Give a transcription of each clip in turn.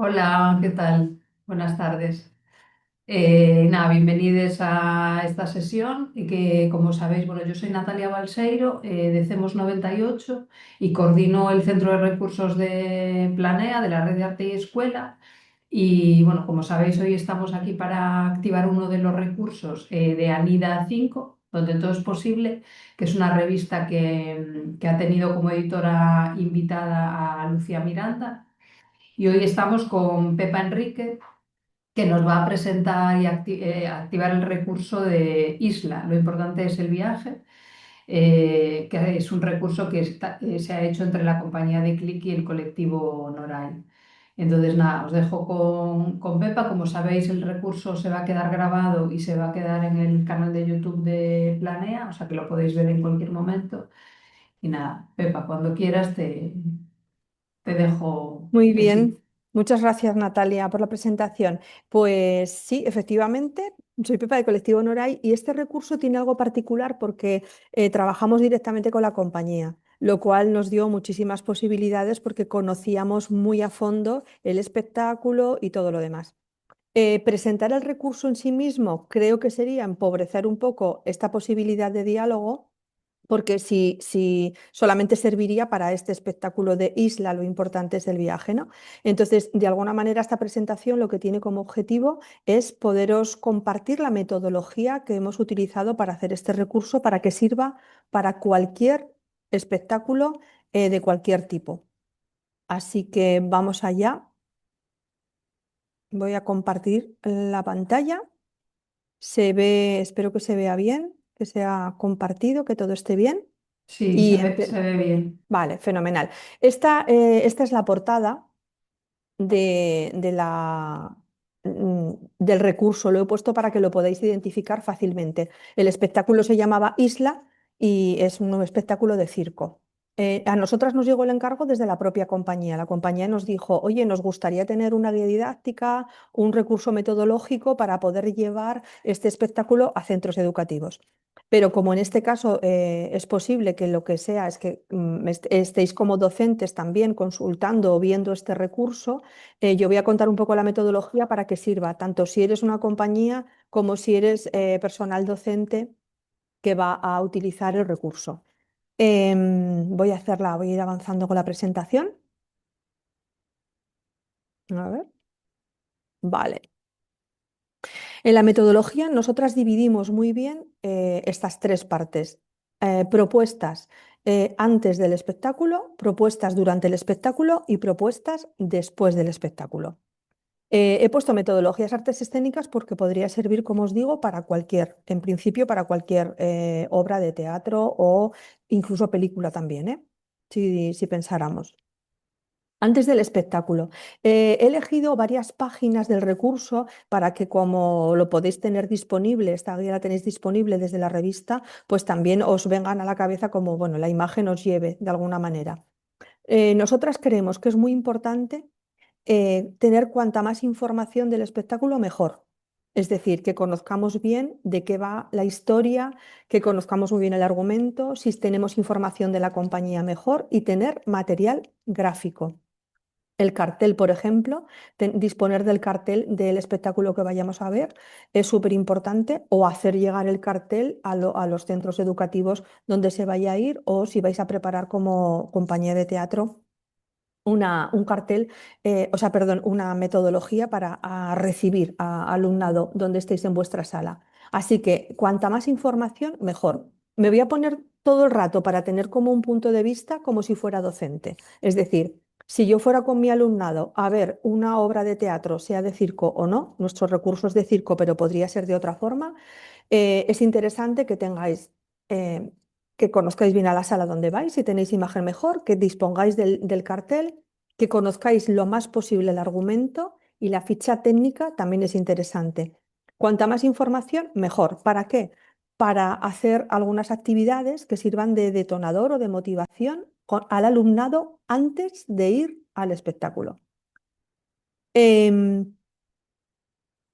Hola, ¿qué tal? Buenas tardes. Nada, bienvenidos a esta sesión y que, como sabéis, bueno, yo soy Natalia Balseiro, de CEMOS 98 y coordino el Centro de Recursos de Planea, de la Red de Arte y Escuela. Y bueno, como sabéis, hoy estamos aquí para activar uno de los recursos de Anida 5, donde todo es posible, que es una revista que ha tenido como editora invitada a Lucía Miranda. Y hoy estamos con Pepa Enrique, que nos va a presentar y activar el recurso de Isla. Lo importante es el viaje, que es un recurso que se ha hecho entre la compañía de Click y el colectivo Noray. Entonces, nada, os dejo con Pepa. Como sabéis, el recurso se va a quedar grabado y se va a quedar en el canal de YouTube de Planea, o sea que lo podéis ver en cualquier momento. Y nada, Pepa, cuando quieras te dejo Muy el bien, sitio. muchas gracias Natalia por la presentación. Pues sí, efectivamente, soy Pepa de Colectivo Noray y este recurso tiene algo particular porque trabajamos directamente con la compañía, lo cual nos dio muchísimas posibilidades porque conocíamos muy a fondo el espectáculo y todo lo demás. Presentar el recurso en sí mismo creo que sería empobrecer un poco esta posibilidad de diálogo porque si solamente serviría para este espectáculo de isla, lo importante es el viaje, ¿no? Entonces, de alguna manera, esta presentación lo que tiene como objetivo es poderos compartir la metodología que hemos utilizado para hacer este recurso para que sirva para cualquier espectáculo de cualquier tipo. Así que vamos allá. Voy a compartir la pantalla. Se ve, espero que se vea bien, que sea compartido, que todo esté bien. Sí, Y se ve bien. Vale, fenomenal. Esta es la portada del recurso. Lo he puesto para que lo podáis identificar fácilmente. El espectáculo se llamaba Isla y es un espectáculo de circo. A nosotras nos llegó el encargo desde la propia compañía. La compañía nos dijo, oye, nos gustaría tener una guía didáctica, un recurso metodológico para poder llevar este espectáculo a centros educativos. Pero como en este caso es posible que lo que sea es que estéis como docentes también consultando o viendo este recurso, yo voy a contar un poco la metodología para que sirva tanto si eres una compañía como si eres personal docente que va a utilizar el recurso. Voy a ir avanzando con la presentación. A ver, vale. En la metodología, nosotras dividimos muy bien estas tres partes. Propuestas antes del espectáculo, propuestas durante el espectáculo y propuestas después del espectáculo. He puesto metodologías artes escénicas porque podría servir, como os digo, para cualquier, en principio, para cualquier obra de teatro o incluso película también, ¿eh? Si pensáramos. Antes del espectáculo, he elegido varias páginas del recurso para que como lo podéis tener disponible, esta guía la tenéis disponible desde la revista, pues también os vengan a la cabeza como, bueno, la imagen os lleve de alguna manera. Nosotras creemos que es muy importante tener cuanta más información del espectáculo, mejor. Es decir, que conozcamos bien de qué va la historia, que conozcamos muy bien el argumento, si tenemos información de la compañía, mejor, y tener material gráfico. El cartel, por ejemplo, disponer del cartel del espectáculo que vayamos a ver es súper importante o hacer llegar el cartel a los centros educativos donde se vaya a ir o si vais a preparar como compañía de teatro un cartel, o sea, perdón, una metodología para recibir a alumnado donde estéis en vuestra sala. Así que cuanta más información, mejor. Me voy a poner todo el rato para tener como un punto de vista como si fuera docente. Es decir, si yo fuera con mi alumnado a ver una obra de teatro, sea de circo o no, nuestros recursos de circo, pero podría ser de otra forma, es interesante que tengáis, que conozcáis bien a la sala donde vais, si tenéis imagen mejor, que dispongáis del cartel, que conozcáis lo más posible el argumento y la ficha técnica también es interesante. Cuanta más información, mejor. ¿Para qué? Para hacer algunas actividades que sirvan de detonador o de motivación al alumnado antes de ir al espectáculo. Em,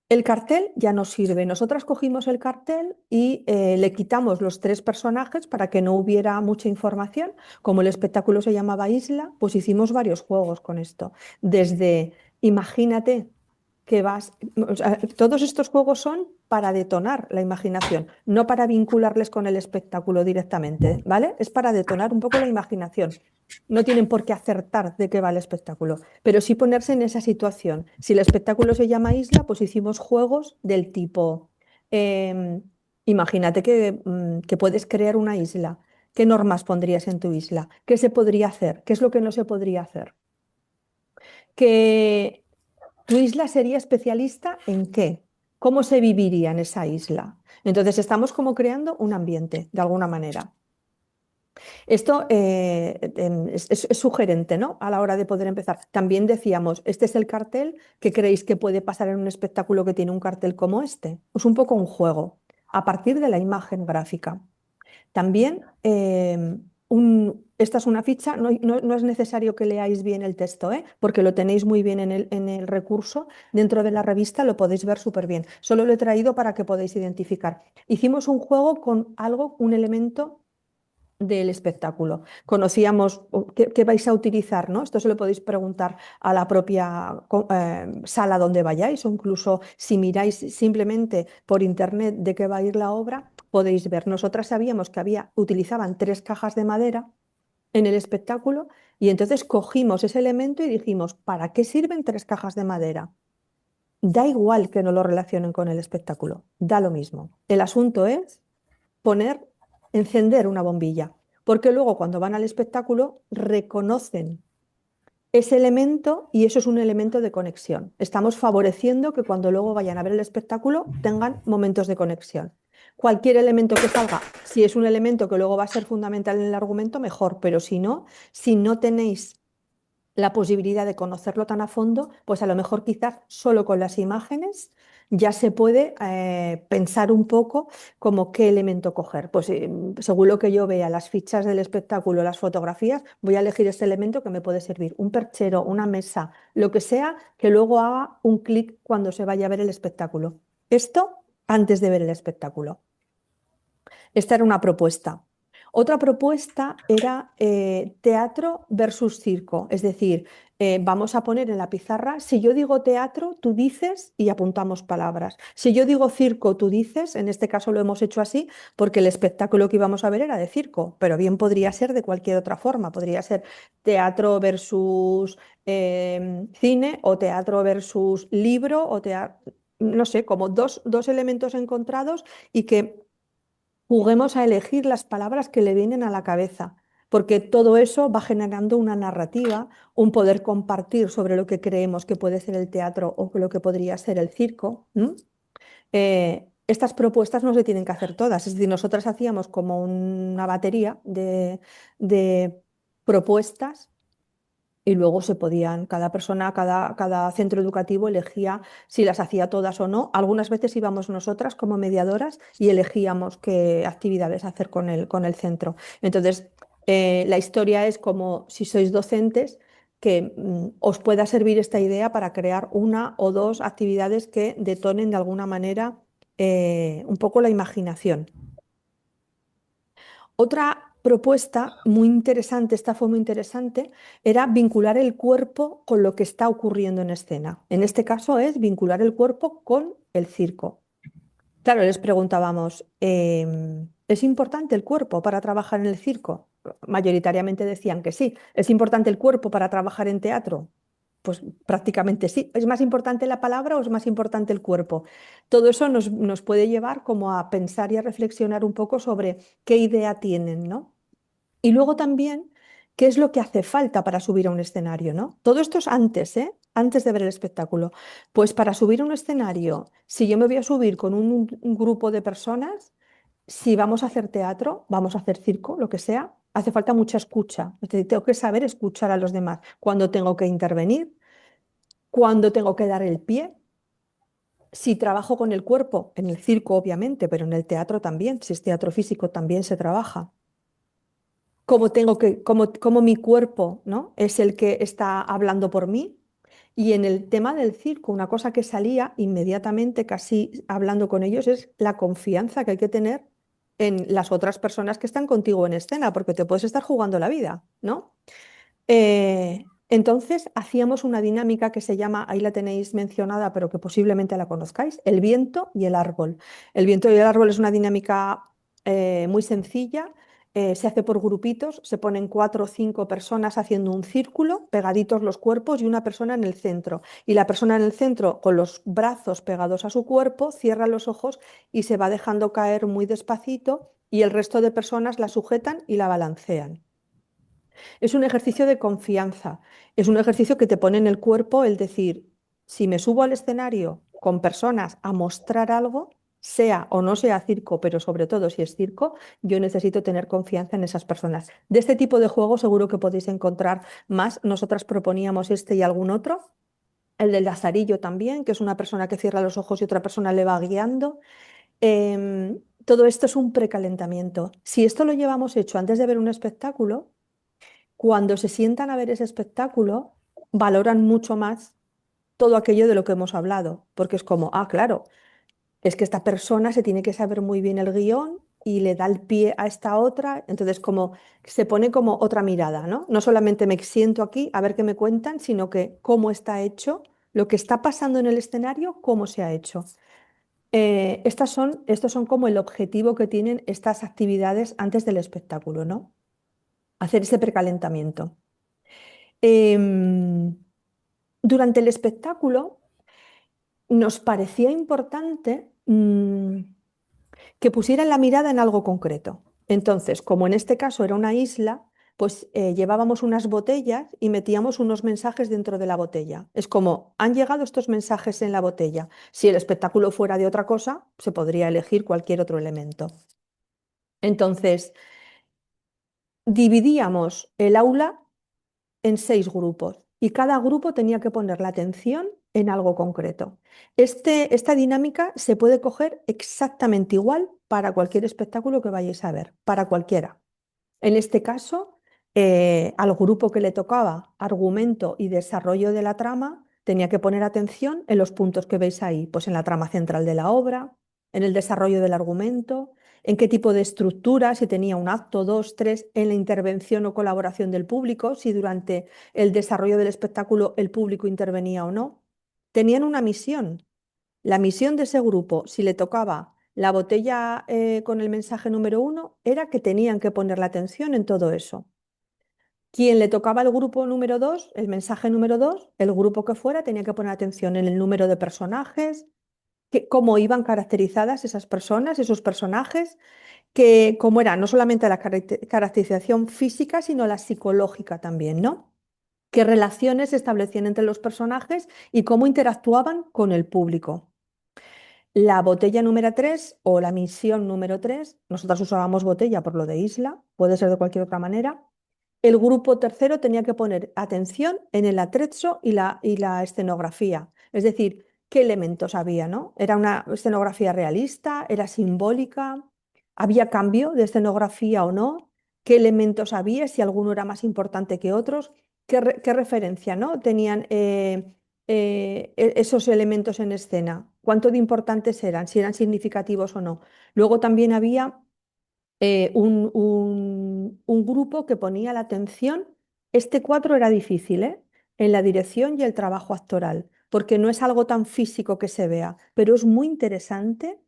el cartel ya nos sirve. Nosotras cogimos el cartel y le quitamos los tres personajes para que no hubiera mucha información. Como el espectáculo se llamaba Isla, pues hicimos varios juegos con esto. Desde Imagínate que vas, o sea, todos estos juegos son para detonar la imaginación, no para vincularles con el espectáculo directamente, ¿vale? Es para detonar un poco la imaginación. No tienen por qué acertar de qué va el espectáculo, pero sí ponerse en esa situación. Si el espectáculo se llama isla, pues hicimos juegos del tipo, em, imagínate que puedes crear una isla. ¿Qué normas pondrías en tu isla? ¿Qué se podría hacer? ¿Qué es lo que no se podría hacer? Que ¿Tu isla sería especialista en qué? ¿Cómo se viviría en esa isla? Entonces estamos como creando un ambiente, de alguna manera. Esto es sugerente, ¿no? A la hora de poder empezar. También decíamos, este es el cartel, ¿qué creéis que puede pasar en un espectáculo que tiene un cartel como este? Es un poco un juego, a partir de la imagen gráfica. También, esta es una ficha, no es necesario que leáis bien el texto, ¿eh? Porque lo tenéis muy bien en el recurso, dentro de la revista lo podéis ver súper bien. Solo lo he traído para que podáis identificar. Hicimos un juego con algo, un elemento del espectáculo. Conocíamos qué vais a utilizar, ¿no? Esto se lo podéis preguntar a la propia sala donde vayáis, o incluso si miráis simplemente por internet de qué va a ir la obra, podéis ver. Nosotras sabíamos que utilizaban 3 cajas de madera en el espectáculo y entonces cogimos ese elemento y dijimos, ¿para qué sirven 3 cajas de madera? Da igual que no lo relacionen con el espectáculo, da lo mismo. El asunto es poner, encender una bombilla, porque luego cuando van al espectáculo reconocen ese elemento y eso es un elemento de conexión. Estamos favoreciendo que cuando luego vayan a ver el espectáculo tengan momentos de conexión. Cualquier elemento que salga, si es un elemento que luego va a ser fundamental en el argumento, mejor, pero si no tenéis la posibilidad de conocerlo tan a fondo, pues a lo mejor quizás solo con las imágenes ya se puede pensar un poco como qué elemento coger. Pues según lo que yo vea, las fichas del espectáculo, las fotografías, voy a elegir este elemento que me puede servir, un perchero, una mesa, lo que sea, que luego haga un clic cuando se vaya a ver el espectáculo. Esto antes de ver el espectáculo. Esta era una propuesta. Otra propuesta era teatro versus circo, es decir, vamos a poner en la pizarra, si yo digo teatro, tú dices y apuntamos palabras. Si yo digo circo, tú dices, en este caso lo hemos hecho así porque el espectáculo que íbamos a ver era de circo, pero bien podría ser de cualquier otra forma, podría ser teatro versus cine o teatro versus libro o teatro, no sé, como dos elementos encontrados y que juguemos a elegir las palabras que le vienen a la cabeza, porque todo eso va generando una narrativa, un poder compartir sobre lo que creemos que puede ser el teatro o lo que podría ser el circo. Estas propuestas no se tienen que hacer todas, es decir, nosotras hacíamos como una batería de propuestas y luego se podían, cada persona, cada centro educativo elegía si las hacía todas o no. Algunas veces íbamos nosotras como mediadoras y elegíamos qué actividades hacer con el centro. Entonces, la historia es como si sois docentes, que os pueda servir esta idea para crear una o dos actividades que detonen de alguna manera un poco la imaginación. Otra propuesta muy interesante, esta fue muy interesante, era vincular el cuerpo con lo que está ocurriendo en escena. En este caso es vincular el cuerpo con el circo. Claro, les preguntábamos, ¿es importante el cuerpo para trabajar en el circo? Mayoritariamente decían que sí. ¿Es importante el cuerpo para trabajar en teatro? Pues prácticamente sí. ¿Es más importante la palabra o es más importante el cuerpo? Todo eso nos puede llevar como a pensar y a reflexionar un poco sobre qué idea tienen, ¿no? Y luego también, ¿qué es lo que hace falta para subir a un escenario, ¿no? Todo esto es antes, ¿eh? Antes de ver el espectáculo. Pues para subir a un escenario, si yo me voy a subir con un grupo de personas, si vamos a hacer teatro, vamos a hacer circo, lo que sea, hace falta mucha escucha. Es decir, tengo que saber escuchar a los demás. Cuando tengo que intervenir, cuando tengo que dar el pie. Si trabajo con el cuerpo, en el circo obviamente, pero en el teatro también, si es teatro físico también se trabaja. Cómo mi cuerpo, ¿no? Es el que está hablando por mí. Y en el tema del circo, una cosa que salía inmediatamente, casi hablando con ellos, es la confianza que hay que tener en las otras personas que están contigo en escena, porque te puedes estar jugando la vida, ¿no? Entonces hacíamos una dinámica que se llama, ahí la tenéis mencionada, pero que posiblemente la conozcáis, el viento y el árbol. El viento y el árbol es una dinámica muy sencilla, se hace por grupitos, se ponen 4 o 5 personas haciendo un círculo, pegaditos los cuerpos y una persona en el centro. Y la persona en el centro, con los brazos pegados a su cuerpo, cierra los ojos y se va dejando caer muy despacito y el resto de personas la sujetan y la balancean. Es un ejercicio de confianza, es un ejercicio que te pone en el cuerpo el decir, si me subo al escenario con personas a mostrar algo, sea o no sea circo, pero sobre todo si es circo, yo necesito tener confianza en esas personas. De este tipo de juego seguro que podéis encontrar más. Nosotras proponíamos este y algún otro. El del lazarillo también, que es una persona que cierra los ojos y otra persona le va guiando. Todo esto es un precalentamiento. Si esto lo llevamos hecho antes de ver un espectáculo, cuando se sientan a ver ese espectáculo, valoran mucho más todo aquello de lo que hemos hablado, porque es como, ah, claro, es que esta persona se tiene que saber muy bien el guión y le da el pie a esta otra, entonces como se pone como otra mirada, ¿no? No solamente me siento aquí a ver qué me cuentan, sino que cómo está hecho, lo que está pasando en el escenario, cómo se ha hecho. Estos son como el objetivo que tienen estas actividades antes del espectáculo, ¿no? Hacer ese precalentamiento. Em, Durante el espectáculo nos parecía importante que pusieran la mirada en algo concreto. Entonces, como en este caso era una isla, pues llevábamos unas botellas y metíamos unos mensajes dentro de la botella. Es como, han llegado estos mensajes en la botella. Si el espectáculo fuera de otra cosa, se podría elegir cualquier otro elemento. Entonces, dividíamos el aula en 6 grupos y cada grupo tenía que poner la atención en algo concreto. Esta dinámica se puede coger exactamente igual para cualquier espectáculo que vayáis a ver, para cualquiera. En este caso, al grupo que le tocaba argumento y desarrollo de la trama, tenía que poner atención en los puntos que veis ahí, pues en la trama central de la obra, en el desarrollo del argumento, en qué tipo de estructura, si tenía un acto, dos, tres, en la intervención o colaboración del público, si durante el desarrollo del espectáculo el público intervenía o no. Tenían una misión. La misión de ese grupo, si le tocaba la botella con el mensaje número 1, era que tenían que poner la atención en todo eso. Quien le tocaba el grupo número 2, el mensaje número 2, el grupo que fuera tenía que poner atención en el número de personajes, cómo iban caracterizadas esas personas, esos personajes, que cómo era no solamente la caracterización física, sino la psicológica también, ¿no? Qué relaciones se establecían entre los personajes y cómo interactuaban con el público. La botella número 3 o la misión número 3, nosotros usábamos botella por lo de isla, puede ser de cualquier otra manera. El grupo tercero tenía que poner atención en el atrezzo y la escenografía, es decir, qué elementos había, ¿no? ¿Era una escenografía realista? ¿Era simbólica? ¿Había cambio de escenografía o no? ¿Qué elementos había? Si alguno era más importante que otros. ¿Qué referencia, ¿no? Tenían esos elementos en escena? ¿Cuánto de importantes eran? Si eran significativos o no. Luego también había un grupo que ponía la atención. Este cuatro era difícil, ¿eh? En la dirección y el trabajo actoral, porque no es algo tan físico que se vea, pero es muy interesante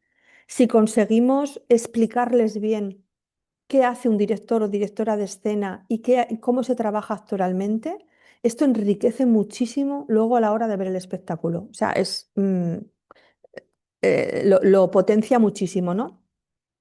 si conseguimos explicarles bien qué hace un director o directora de escena y cómo se trabaja actoralmente. Esto enriquece muchísimo luego a la hora de ver el espectáculo. O sea, lo potencia muchísimo, ¿no?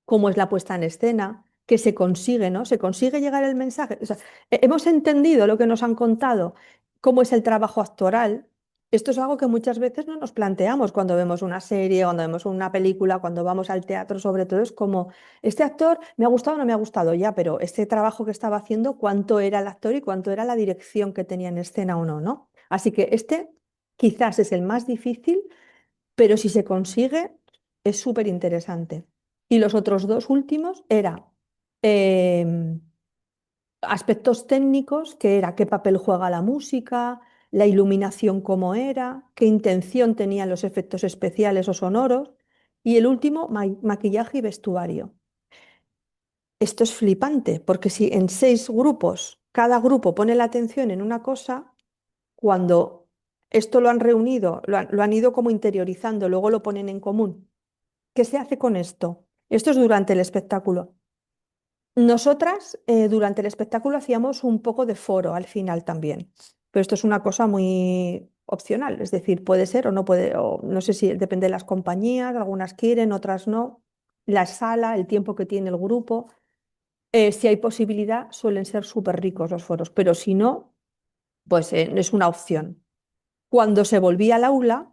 Cómo es la puesta en escena, qué se consigue, ¿no? Se consigue llegar el mensaje. O sea, hemos entendido lo que nos han contado, cómo es el trabajo actoral. Esto es algo que muchas veces no nos planteamos cuando vemos una serie, cuando vemos una película, cuando vamos al teatro, sobre todo es como, este actor me ha gustado o no me ha gustado ya, pero este trabajo que estaba haciendo, ¿cuánto era el actor y cuánto era la dirección que tenía en escena o no, ¿no? Así que este quizás es el más difícil, pero si se consigue, es súper interesante. Y los otros dos últimos era em, aspectos técnicos, que era qué papel juega la música, la iluminación cómo era, qué intención tenían los efectos especiales o sonoros, y el último, maquillaje y vestuario. Esto es flipante, porque si en 6 grupos cada grupo pone la atención en una cosa, cuando esto lo han reunido, lo han ido como interiorizando, luego lo ponen en común. ¿Qué se hace con esto? Esto es durante el espectáculo. Nosotras durante el espectáculo hacíamos un poco de foro al final también, pero esto es una cosa muy opcional, es decir, puede ser o no puede, o no sé si depende de las compañías, algunas quieren, otras no. La sala, el tiempo que tiene el grupo, si hay posibilidad, suelen ser súper ricos los foros, pero si no, pues es una opción. Cuando se volvía al aula,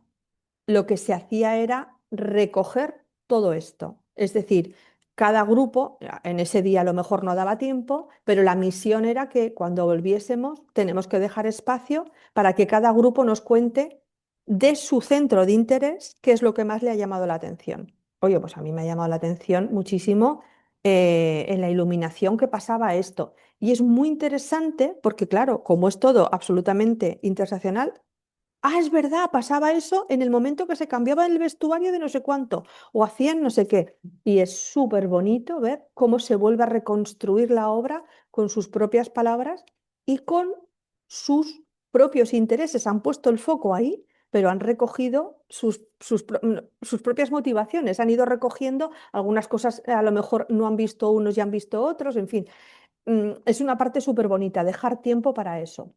lo que se hacía era recoger todo esto. Es decir, cada grupo, en ese día a lo mejor no daba tiempo, pero la misión era que cuando volviésemos tenemos que dejar espacio para que cada grupo nos cuente de su centro de interés qué es lo que más le ha llamado la atención. Oye, pues a mí me ha llamado la atención muchísimo en la iluminación que pasaba esto. Y es muy interesante porque, claro, como es todo absolutamente interseccional, ah, es verdad, pasaba eso en el momento que se cambiaba el vestuario de no sé cuánto o hacían no sé qué. Y es súper bonito ver cómo se vuelve a reconstruir la obra con sus propias palabras y con sus propios intereses. Han puesto el foco ahí, pero han recogido sus propias motivaciones. Han ido recogiendo algunas cosas, a lo mejor no han visto unos y han visto otros. En fin, es una parte súper bonita, dejar tiempo para eso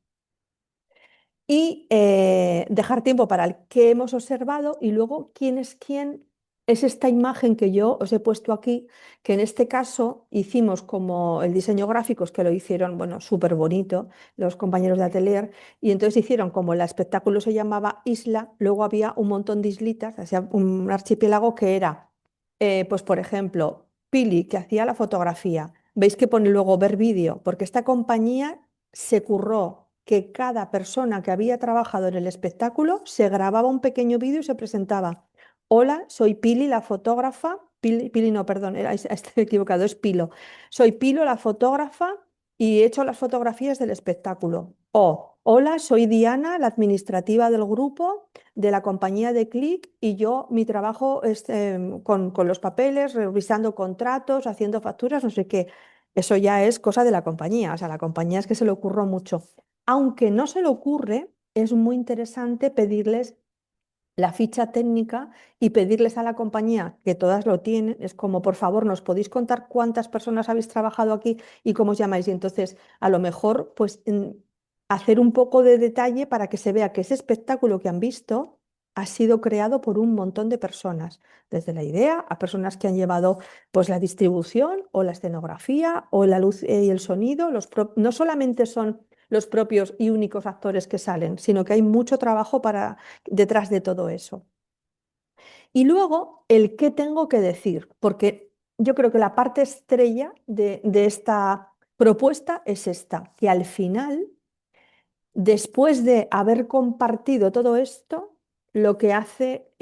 y dejar tiempo para el que hemos observado y luego quién es quién. Es esta imagen que yo os he puesto aquí, que en este caso hicimos como el diseño gráfico, es que lo hicieron, bueno, súper bonito, los compañeros de Atelier, y entonces hicieron como el espectáculo se llamaba Isla, luego había un montón de islitas, o sea, un archipiélago que era, pues por ejemplo, Pili, que hacía la fotografía. Veis que pone luego ver vídeo, porque esta compañía se curró que cada persona que había trabajado en el espectáculo se grababa un pequeño vídeo y se presentaba. Hola, soy Pili, la fotógrafa. Pili no, perdón, estoy equivocado, es Pilo. Soy Pilo, la fotógrafa, y he hecho las fotografías del espectáculo. O, hola, soy Diana, la administrativa del grupo de la compañía de Click, y yo, mi trabajo es con los papeles, revisando contratos, haciendo facturas, no sé qué. Eso ya es cosa de la compañía, o sea, la compañía es que se le ocurrió mucho. Aunque no se le ocurre, es muy interesante pedirles la ficha técnica y pedirles a la compañía, que todas lo tienen, es como, por favor, ¿nos podéis contar cuántas personas habéis trabajado aquí y cómo os llamáis? Y entonces, a lo mejor, pues, hacer un poco de detalle para que se vea que ese espectáculo que han visto ha sido creado por un montón de personas, desde la idea a personas que han llevado, pues, la distribución o la escenografía o la luz y el sonido. No solamente son los propios y únicos actores que salen, sino que hay mucho trabajo detrás de todo eso. Y luego el qué tengo que decir, porque yo creo que la parte estrella de esta propuesta es esta, que al final, después de haber compartido todo esto, lo que hace,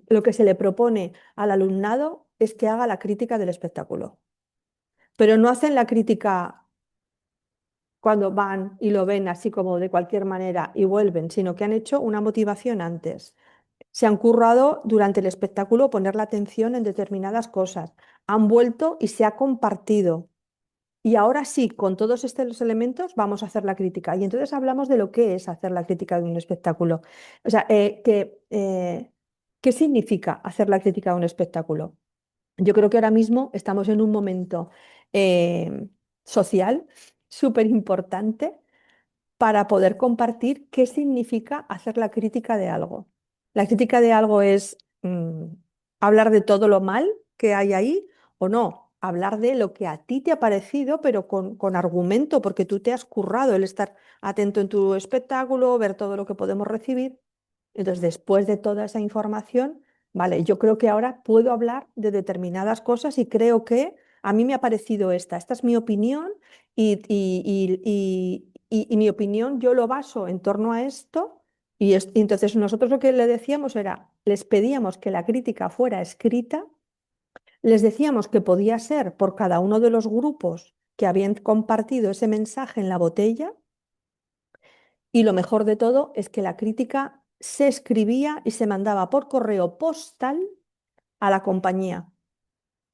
lo que se le propone al alumnado es que haga la crítica del espectáculo. Pero no hacen la crítica cuando van y lo ven así como de cualquier manera y vuelven, sino que han hecho una motivación antes. Se han currado durante el espectáculo poner la atención en determinadas cosas. Han vuelto y se ha compartido. Y ahora sí, con todos estos elementos vamos a hacer la crítica. Y entonces hablamos de lo que es hacer la crítica de un espectáculo. O sea, ¿qué significa hacer la crítica de un espectáculo? Yo creo que ahora mismo estamos en un momento eh, social súper importante para poder compartir qué significa hacer la crítica de algo. La crítica de algo es hablar de todo lo mal que hay ahí o no, hablar de lo que a ti te ha parecido, pero con argumento, porque tú te has currado el estar atento en tu espectáculo, ver todo lo que podemos recibir. Entonces, después de toda esa información, vale, yo creo que ahora puedo hablar de determinadas cosas y creo que a mí me ha parecido esta es mi opinión y mi opinión yo lo baso en torno a esto y entonces nosotros lo que le decíamos era, les pedíamos que la crítica fuera escrita, les decíamos que podía ser por cada uno de los grupos que habían compartido ese mensaje en la botella y lo mejor de todo es que la crítica se escribía y se mandaba por correo postal a la compañía.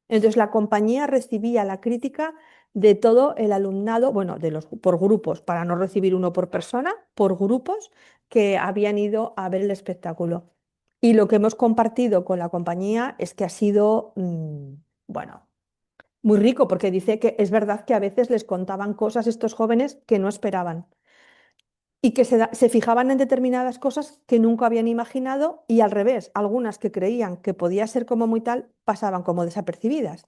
Entonces la compañía recibía la crítica de todo el alumnado, bueno, por grupos, para no recibir uno por persona, por grupos que habían ido a ver el espectáculo. Y lo que hemos compartido con la compañía es que ha sido, bueno, muy rico, porque dice que es verdad que a veces les contaban cosas estos jóvenes que no esperaban y que se fijaban en determinadas cosas que nunca habían imaginado y al revés, algunas que creían que podía ser como muy tal, pasaban como desapercibidas.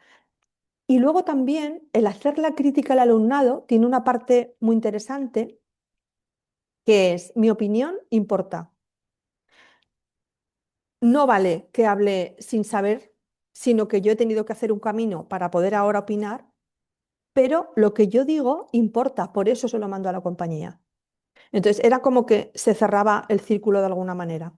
Y luego también el hacer la crítica al alumnado tiene una parte muy interesante, que es mi opinión importa. No vale que hable sin saber, sino que yo he tenido que hacer un camino para poder ahora opinar, pero lo que yo digo importa, por eso se lo mando a la compañía. Entonces era como que se cerraba el círculo de alguna manera.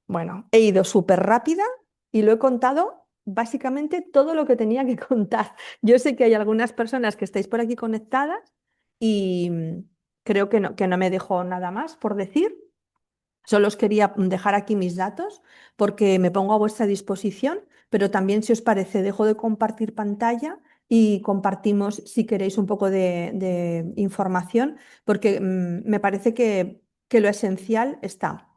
Bueno, he ido súper rápida y lo he contado básicamente todo lo que tenía que contar. Yo sé que hay algunas personas que estáis por aquí conectadas y creo que no me dejo nada más por decir. Solo os quería dejar aquí mis datos porque me pongo a vuestra disposición, pero también si os parece, dejo de compartir pantalla y compartimos, si queréis, un poco de información, porque me parece que lo esencial está.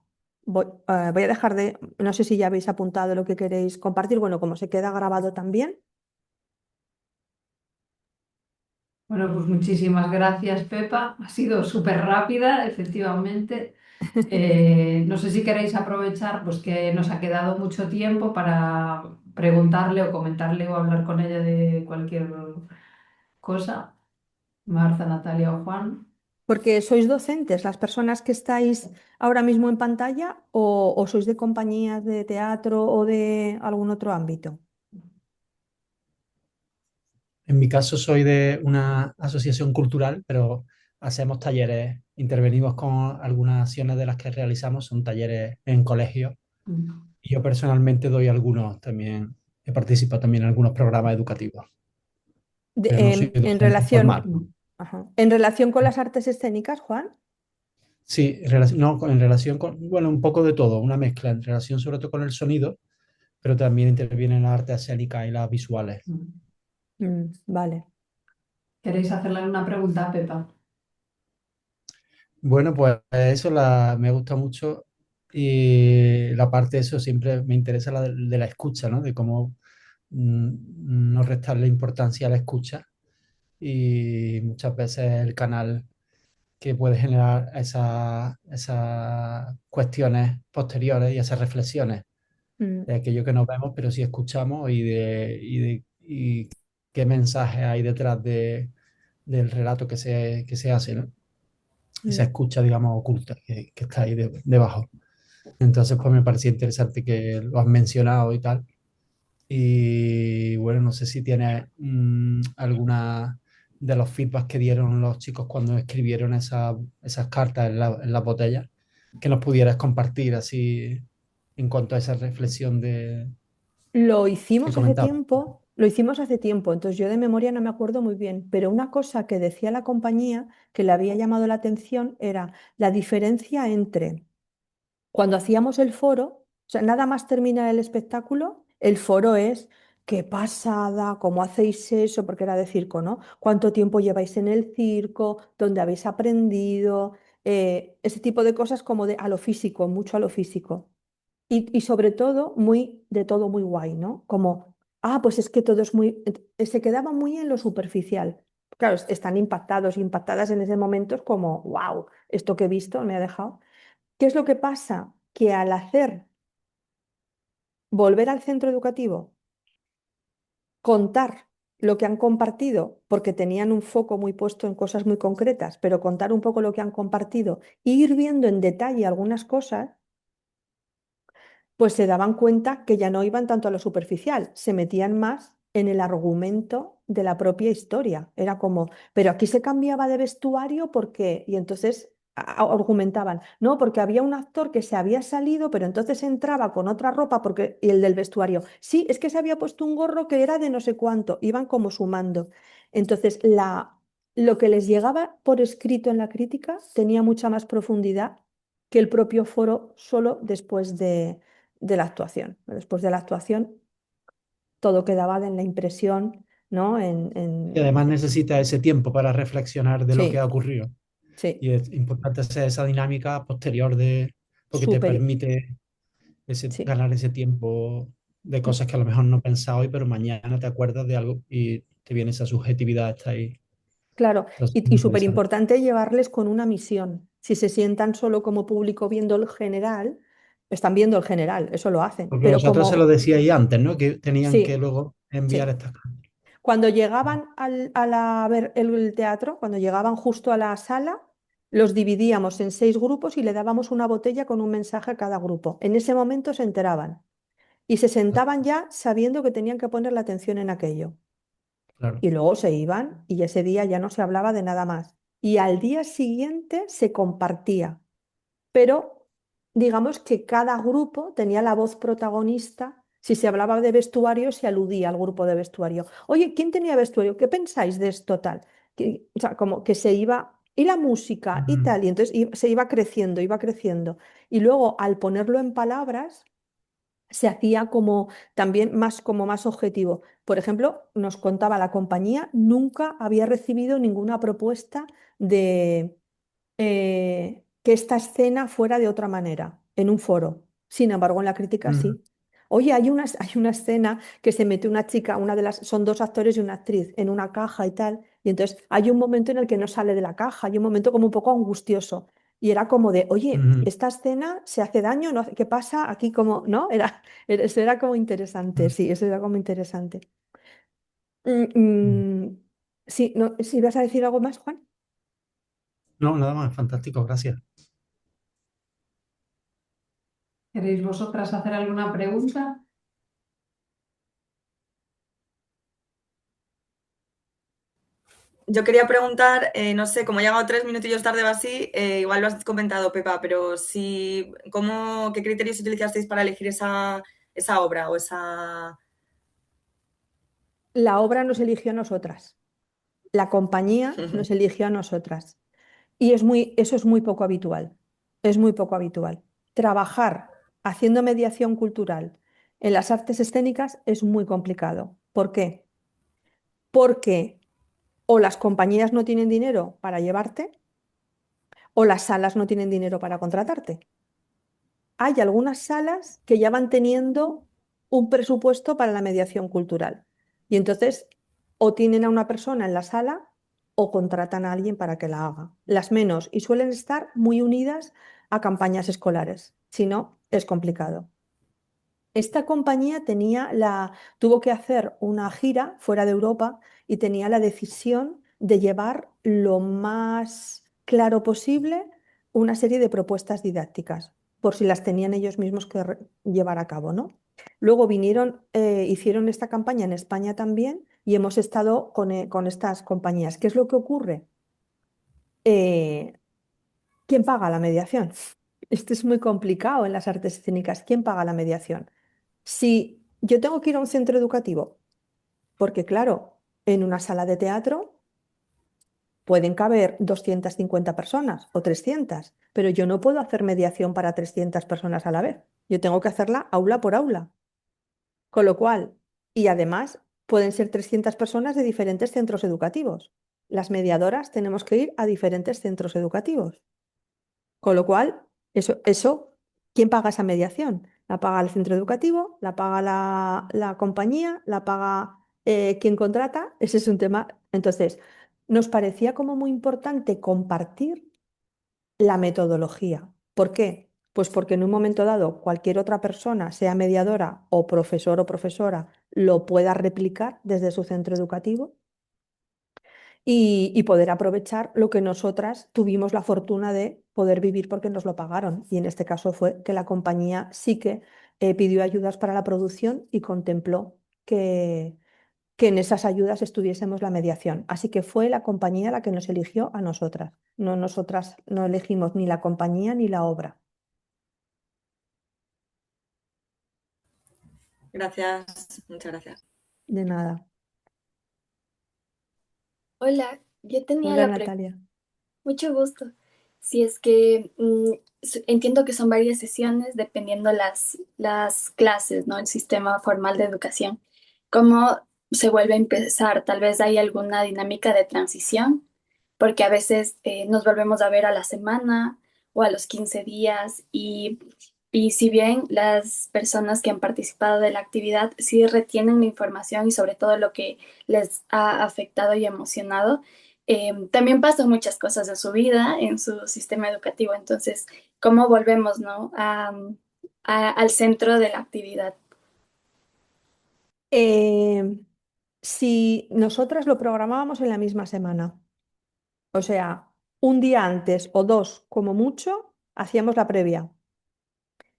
Voy a dejar de, no sé si ya habéis apuntado lo que queréis compartir, bueno, como se queda grabado también. Bueno, pues muchísimas gracias, Pepa. Ha sido súper rápida, efectivamente. No sé si queréis aprovechar, pues que nos ha quedado mucho tiempo para preguntarle o comentarle o hablar con ella de cualquier cosa. Marta, Natalia o Juan. Porque sois docentes, las personas que estáis ahora mismo en pantalla, o sois de compañías de teatro o de algún otro ámbito. En mi caso soy de una asociación cultural, pero hacemos talleres, intervenimos con algunas acciones de las que realizamos, son talleres en colegios. Mm. Y yo personalmente doy algunos también, he participado también en algunos programas educativos, pero no soy En docente relación, formal. ajá. En relación con las artes escénicas, Juan. Sí, no, en relación con, bueno, un poco de todo, una mezcla en relación sobre todo con el sonido, pero también intervienen las artes escénicas y las visuales. Mm. Vale. ¿Queréis hacerle una pregunta a Pepa? Bueno, pues eso me gusta mucho y la parte de eso siempre me interesa la de la escucha, ¿no? De cómo no restarle importancia a la escucha y muchas veces el canal que puede generar esas cuestiones posteriores y esas reflexiones Mm, de aquello que no vemos, pero sí escuchamos y qué mensaje hay detrás del relato que se hace, ¿no? Esa mm. escucha, digamos, oculta que está ahí debajo. Entonces, pues me parecía interesante que lo has mencionado y tal. Y bueno, no sé si tienes alguna de los feedbacks que dieron los chicos cuando escribieron esas cartas en las botellas, que nos pudieras compartir así en cuanto a esa reflexión que comentaba. Lo hicimos hace tiempo, entonces yo de memoria no me acuerdo muy bien, pero una cosa que decía la compañía que le había llamado la atención era la diferencia entre cuando hacíamos el foro, o sea, nada más terminar el espectáculo, el foro es qué pasada, cómo hacéis eso, porque era de circo, ¿no? ¿Cuánto tiempo lleváis en el circo? ¿Dónde habéis aprendido? Ese tipo de cosas como a lo físico, mucho a lo físico. Y sobre todo, de todo muy guay, ¿no? Como, pues es que todo es muy. Se quedaba muy en lo superficial. Claro, están impactados, impactadas en ese momento, es como, wow, esto que he visto me ha dejado. ¿Qué es lo que pasa? Que al hacer volver al centro educativo, contar lo que han compartido, porque tenían un foco muy puesto en cosas muy concretas, pero contar un poco lo que han compartido e ir viendo en detalle algunas cosas, pues se daban cuenta que ya no iban tanto a lo superficial, se metían más en el argumento de la propia historia. Era como, pero aquí se cambiaba de vestuario porque, y entonces argumentaban, no, porque había un actor que se había salido, pero entonces entraba con otra ropa porque, y el del vestuario, sí, es que se había puesto un gorro que era de no sé cuánto, iban como sumando. Entonces, lo que les llegaba por escrito en la crítica tenía mucha más profundidad que el propio foro solo después de la actuación. Después de la actuación todo quedaba en la impresión, ¿no? Y además necesita ese tiempo para reflexionar de lo que ha Sí, ocurrido. sí, Y es importante hacer esa dinámica posterior porque te súper, permite sí. ganar ese tiempo de Mm. cosas que a lo mejor no pensás hoy, pero mañana te acuerdas de algo y te viene esa subjetividad, está ahí. Claro, Entonces, y muy súper interesante. importante llevarles con una misión. Si se sientan solo como público viendo el general, están viendo el general, eso lo hacen. Porque Pero vosotros se lo como, decíais antes, ¿no? Que tenían que sí, luego enviar sí. estas cartas. Cuando llegaban a ver el teatro, cuando llegaban justo a la sala, los dividíamos en 6 grupos y le dábamos una botella con un mensaje a cada grupo. En ese momento se enteraban y se sentaban ya sabiendo que tenían que poner la atención en aquello. Claro. Y luego se iban y ese día ya no se hablaba de nada más. Y al día siguiente se compartía, pero digamos que cada grupo tenía la voz protagonista. Si se hablaba de vestuario, se aludía al grupo de vestuario. Oye, ¿quién tenía vestuario? ¿Qué pensáis de esto tal? O sea, como que se iba, y la música y Mm, tal, y entonces se iba creciendo, iba creciendo. Y luego al ponerlo en palabras, se hacía como también más, como más objetivo. Por ejemplo, nos contaba la compañía, nunca había recibido ninguna propuesta de que esta escena fuera de otra manera, en un foro. Sin embargo, en la crítica mm, sí. Oye, hay una escena que se mete una chica, son 2 actores y una actriz, en una caja y tal, y entonces hay un momento en el que no sale de la caja, hay un momento como un poco angustioso. Y era como de, oye, mm, esta escena se hace daño, ¿no? ¿Qué pasa aquí? Como, ¿no? Eso era como interesante, mm. sí, eso era como interesante. Mm, Mm. sí, no, ¿sí vas a decir algo más, Juan? No, nada más, fantástico, gracias. ¿Queréis vosotras hacer alguna pregunta? Yo quería preguntar, no sé, como he llegado 3 minutillos tarde o así, igual lo has comentado, Pepa, pero si, ¿qué criterios utilizasteis para elegir esa obra o esa... La obra nos eligió a nosotras. La compañía nos eligió a nosotras. Y eso es muy poco habitual. Es muy poco habitual. Trabajar haciendo mediación cultural en las artes escénicas es muy complicado. ¿Por qué? Porque o las compañías no tienen dinero para llevarte o las salas no tienen dinero para contratarte. Hay algunas salas que ya van teniendo un presupuesto para la mediación cultural. Y entonces o tienen a una persona en la sala o contratan a alguien para que la haga. Las menos, y suelen estar muy unidas a campañas escolares. Si no, es complicado. Esta compañía tuvo que hacer una gira fuera de Europa y tenía la decisión de llevar lo más claro posible una serie de propuestas didácticas, por si las tenían ellos mismos que llevar a cabo, ¿no? Luego hicieron esta campaña en España también y hemos estado con estas compañías. ¿Qué es lo que ocurre? Eh, ¿Quién paga la mediación? Esto es muy complicado en las artes escénicas. ¿Quién paga la mediación? Si yo tengo que ir a un centro educativo, porque claro, en una sala de teatro pueden caber 250 personas o 300, pero yo no puedo hacer mediación para 300 personas a la vez. Yo tengo que hacerla aula por aula. Con lo cual, y además pueden ser 300 personas de diferentes centros educativos. Las mediadoras tenemos que ir a diferentes centros educativos. Con lo cual, ¿quién paga esa mediación? ¿La paga el centro educativo? ¿La paga la compañía? ¿La paga quien contrata? Ese es un tema. Entonces, nos parecía como muy importante compartir la metodología. ¿Por qué? Pues porque en un momento dado cualquier otra persona, sea mediadora o profesor o profesora, lo pueda replicar desde su centro educativo y poder aprovechar lo que nosotras tuvimos la fortuna de poder vivir porque nos lo pagaron. Y en este caso fue que la compañía sí que pidió ayudas para la producción y contempló que en esas ayudas estuviésemos la mediación. Así que fue la compañía la que nos eligió a nosotras. No, nosotras no elegimos ni la compañía ni la obra. Gracias, muchas gracias. De nada. Hola, yo tenía Hola la pregunta, Natalia. mucho gusto. Si es que entiendo que son varias sesiones dependiendo las clases, ¿no? El sistema formal de educación. ¿Cómo se vuelve a empezar. Tal vez hay alguna dinámica de transición, porque a veces nos volvemos a ver a la semana o a los 15 días y si bien las personas que han participado de la actividad sí retienen la información y sobre todo lo que les ha afectado y emocionado, también pasan muchas cosas de su vida en su sistema educativo. Entonces, ¿cómo volvemos, no? Al centro de la actividad. Eh, si nosotras lo programábamos en la misma semana, o sea, un día antes o dos, como mucho, hacíamos la previa.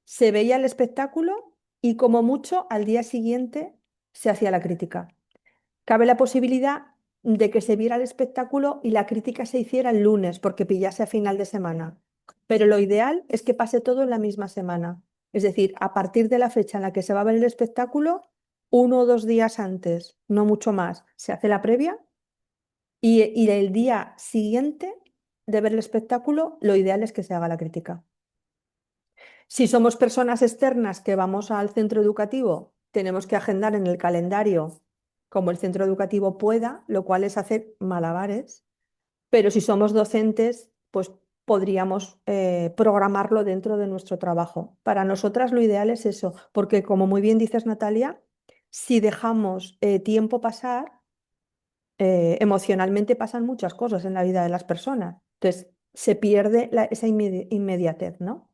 Se veía el espectáculo y como mucho al día siguiente se hacía la crítica. Cabe la posibilidad de que se viera el espectáculo y la crítica se hiciera el lunes porque pillase a final de semana. Pero lo ideal es que pase todo en la misma semana. Es decir, a partir de la fecha en la que se va a ver el espectáculo, 1 o 2 días antes, no mucho más, se hace la previa y el día siguiente de ver el espectáculo, lo ideal es que se haga la crítica. Si somos personas externas que vamos al centro educativo, tenemos que agendar en el calendario como el centro educativo pueda, lo cual es hacer malabares, pero si somos docentes, pues podríamos programarlo dentro de nuestro trabajo. Para nosotras lo ideal es eso, porque como muy bien dices, Natalia, si dejamos tiempo pasar, emocionalmente pasan muchas cosas en la vida de las personas. Entonces, se pierde esa inmediatez, ¿no?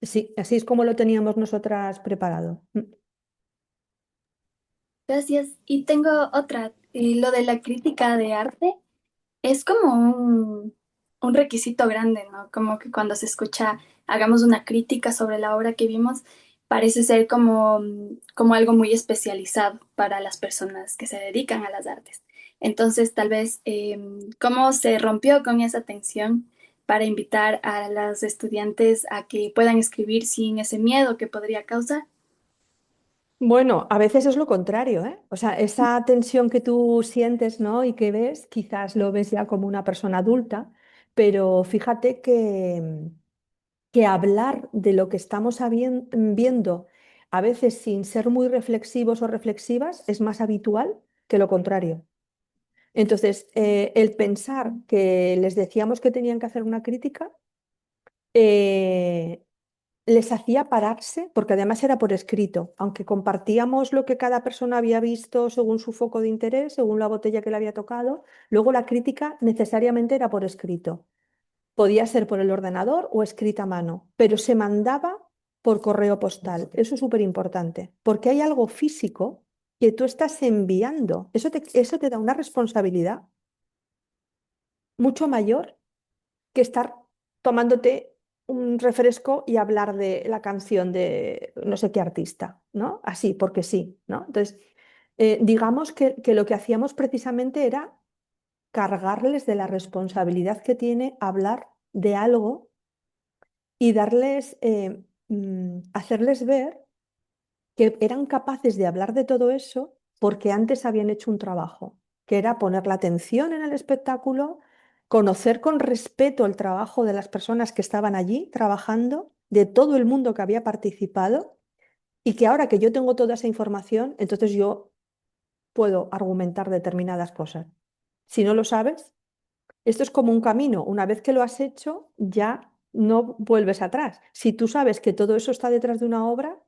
Sí, así es como lo teníamos nosotras preparado. Gracias. Y tengo otra. Y lo de la crítica de arte es como un requisito grande, ¿no? Como que cuando se escucha, hagamos una crítica sobre la obra que vimos, parece ser como, como algo muy especializado para las personas que se dedican a las artes. Entonces, tal vez, ¿cómo se rompió con esa tensión para invitar a las estudiantes a que puedan escribir sin ese miedo que podría causar? Bueno, a veces es lo contrario, ¿eh? O sea, esa tensión que tú sientes, ¿no? Y que ves, quizás lo ves ya como una persona adulta, pero fíjate que hablar de lo que estamos viendo, a veces sin ser muy reflexivos o reflexivas, es más habitual que lo contrario. Entonces, el pensar que les decíamos que tenían que hacer una crítica, eh, les hacía pararse, porque además era por escrito, aunque compartíamos lo que cada persona había visto según su foco de interés, según la botella que le había tocado, luego la crítica necesariamente era por escrito. Podía ser por el ordenador o escrita a mano, pero se mandaba por correo postal. Eso es súper importante, porque hay algo físico que tú estás enviando. Eso te da una responsabilidad mucho mayor que estar tomándote un refresco y hablar de la canción de no sé qué artista, ¿no? Así, porque sí, ¿no? Entonces, digamos que lo que hacíamos precisamente era cargarles de la responsabilidad que tiene hablar de algo y darles, hacerles ver que eran capaces de hablar de todo eso porque antes habían hecho un trabajo, que era poner la atención en el espectáculo, conocer con respeto el trabajo de las personas que estaban allí trabajando, de todo el mundo que había participado, y que ahora que yo tengo toda esa información, entonces yo puedo argumentar determinadas cosas. Si no lo sabes, esto es como un camino. Una vez que lo has hecho, ya no vuelves atrás. Si tú sabes que todo eso está detrás de una obra,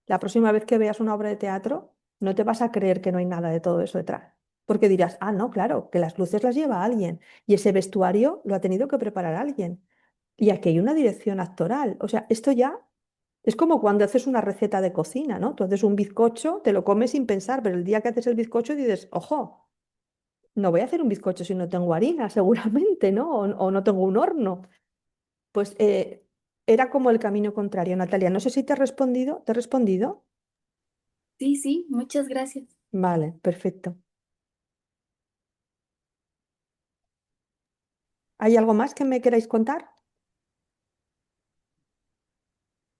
la próxima vez que veas una obra de teatro, no te vas a creer que no hay nada de todo eso detrás. Porque dirás, ah, no, claro, que las luces las lleva alguien y ese vestuario lo ha tenido que preparar alguien. Y aquí hay una dirección actoral. O sea, esto ya es como cuando haces una receta de cocina, ¿no? Tú haces un bizcocho, te lo comes sin pensar, pero el día que haces el bizcocho dices, ojo, no voy a hacer un bizcocho si no tengo harina, seguramente, ¿no? O no tengo un horno. Pues era como el camino contrario, Natalia. No sé si te he respondido. ¿Te he respondido? Sí, sí, muchas gracias. Vale, perfecto. ¿Hay algo más que me queráis contar?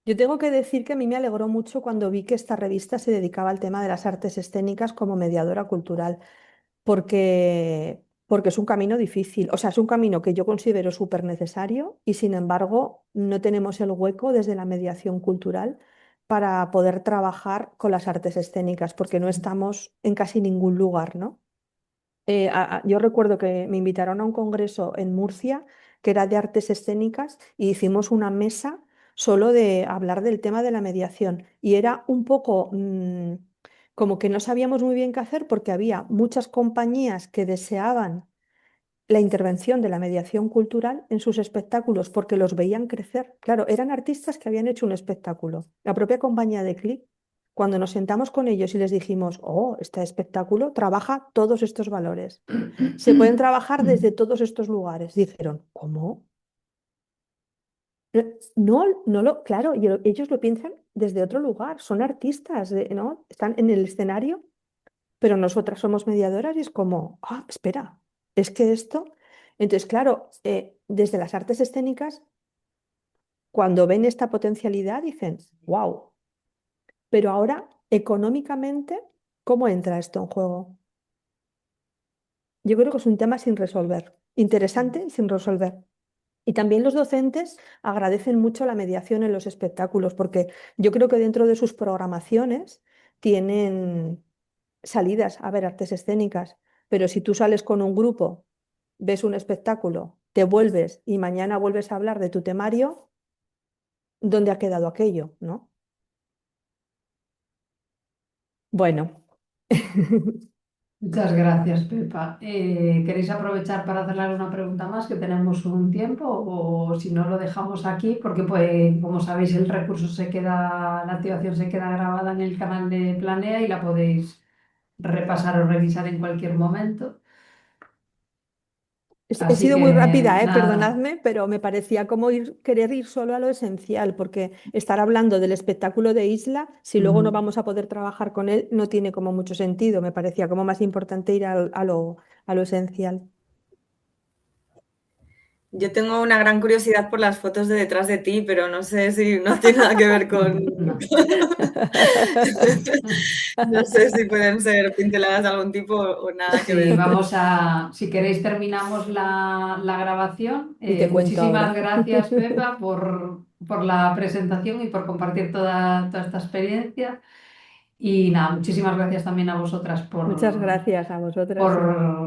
Yo tengo que decir que a mí me alegró mucho cuando vi que esta revista se dedicaba al tema de las artes escénicas como mediadora cultural, porque es un camino difícil, o sea, es un camino que yo considero súper necesario y sin embargo no tenemos el hueco desde la mediación cultural para poder trabajar con las artes escénicas, porque no estamos en casi ningún lugar, ¿no? Yo recuerdo que me invitaron a un congreso en Murcia que era de artes escénicas y hicimos una mesa solo de hablar del tema de la mediación y era un poco como que no sabíamos muy bien qué hacer porque había muchas compañías que deseaban la intervención de la mediación cultural en sus espectáculos porque los veían crecer. Claro, eran artistas que habían hecho un espectáculo. La propia compañía de Click, cuando nos sentamos con ellos y les dijimos, oh, este espectáculo trabaja todos estos valores, se pueden trabajar desde todos estos lugares, dijeron, ¿cómo? No, no lo, claro, ellos lo piensan desde otro lugar, son artistas, ¿no? Están en el escenario, pero nosotras somos mediadoras y es como, ah, espera, es que esto. Entonces, claro, desde las artes escénicas, cuando ven esta potencialidad, dicen, wow, pero ahora, económicamente, ¿cómo entra esto en juego? Yo creo que es un tema sin resolver, interesante y sin resolver. Y también los docentes agradecen mucho la mediación en los espectáculos, porque yo creo que dentro de sus programaciones tienen salidas a ver artes escénicas, pero si tú sales con un grupo, ves un espectáculo, te vuelves y mañana vuelves a hablar de tu temario, ¿dónde ha quedado aquello, no? Bueno, Muchas gracias, Pepa. ¿Queréis aprovechar para hacerle alguna pregunta más? Que tenemos un tiempo, o si no lo dejamos aquí, porque pues, como sabéis, el recurso se queda, la activación se queda grabada en el canal de Planea y la podéis repasar o revisar en cualquier momento. he Así sido que muy rápida, nada. perdonadme, pero me parecía como querer ir solo a lo esencial, porque estar hablando del espectáculo de Isla, si luego no Ujú. vamos a poder trabajar con él, no tiene como mucho sentido. Me parecía como más importante ir a lo esencial. Yo tengo una gran curiosidad por las fotos de detrás de ti, pero no sé si no tiene nada que ver con... No. No sé si pueden ser pinceladas de algún tipo o nada que Sí, ver. si queréis terminamos la grabación. Y te cuento Muchísimas ahora. gracias, Pepa, por la presentación y por compartir toda esta experiencia. Y nada, muchísimas gracias también a vosotras Muchas gracias a vosotras. Sí. por